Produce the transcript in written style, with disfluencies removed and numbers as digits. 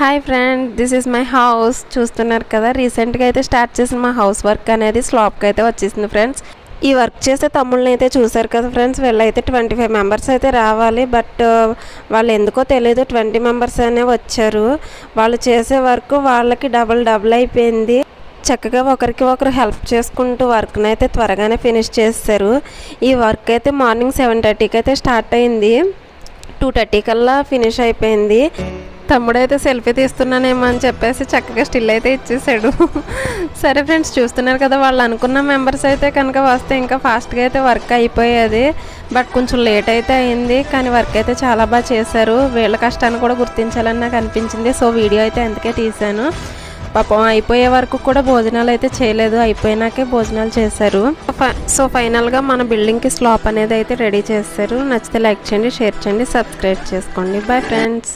Hi friend, this is my house. చూస్తున్నారు కదా, రీసెంట్గా అయితే స్టార్ట్ చేసిన మా హౌస్ వర్క్ అనేది స్లాబ్కి అయితే వచ్చేసింది ఫ్రెండ్స్. ఈ వర్క్ చేసే తమ్ముళ్ళని అయితే చూసారు కదా ఫ్రెండ్స్, వీళ్ళైతే 25 మెంబర్స్ అయితే రావాలి. బట్ వాళ్ళు ఎందుకో తెలియదు 20 మెంబర్స్ అనే వచ్చారు. వాళ్ళు చేసే వర్క్ వాళ్ళకి డబుల్ అయిపోయింది. చక్కగా ఒకరికి ఒకరు హెల్ప్ చేసుకుంటూ వర్క్ని అయితే త్వరగానే ఫినిష్ చేస్తారు. ఈ వర్క్ అయితే మార్నింగ్ 7:30కి అయితే స్టార్ట్ అయింది, 2:30 కల్లా ఫినిష్ అయిపోయింది. తమ్ముడైతే సెల్ఫీ తీస్తున్నానేమో అని చెప్పేసి చక్కగా స్టిల్ అయితే ఇచ్చేసాడు. సరే ఫ్రెండ్స్, చూస్తున్నారు కదా, వాళ్ళు అనుకున్న మెంబర్స్ అయితే కనుక వస్తే ఇంకా ఫాస్ట్గా అయితే వర్క్ అయిపోయేది. బట్ కొంచెం లేట్ అయితే అయింది, కానీ వర్క్ అయితే చాలా బాగా చేశారు. వీళ్ళ కష్టాన్ని కూడా గుర్తించాలని నాకు అనిపించింది. సో వీడియో అయితే అందుకే తీశాను. పాపం అయిపోయే వరకు కూడా భోజనాలు అయితే చేయలేదు, అయిపోయినాకే భోజనాలు చేశారు. సో ఫైనల్గా మన బిల్డింగ్కి స్లాబ్ అనేది అయితే రెడీ చేస్తారు. నచ్చితే లైక్ చేయండి, షేర్ చేయండి, సబ్స్క్రైబ్ చేసుకోండి. Bye friends.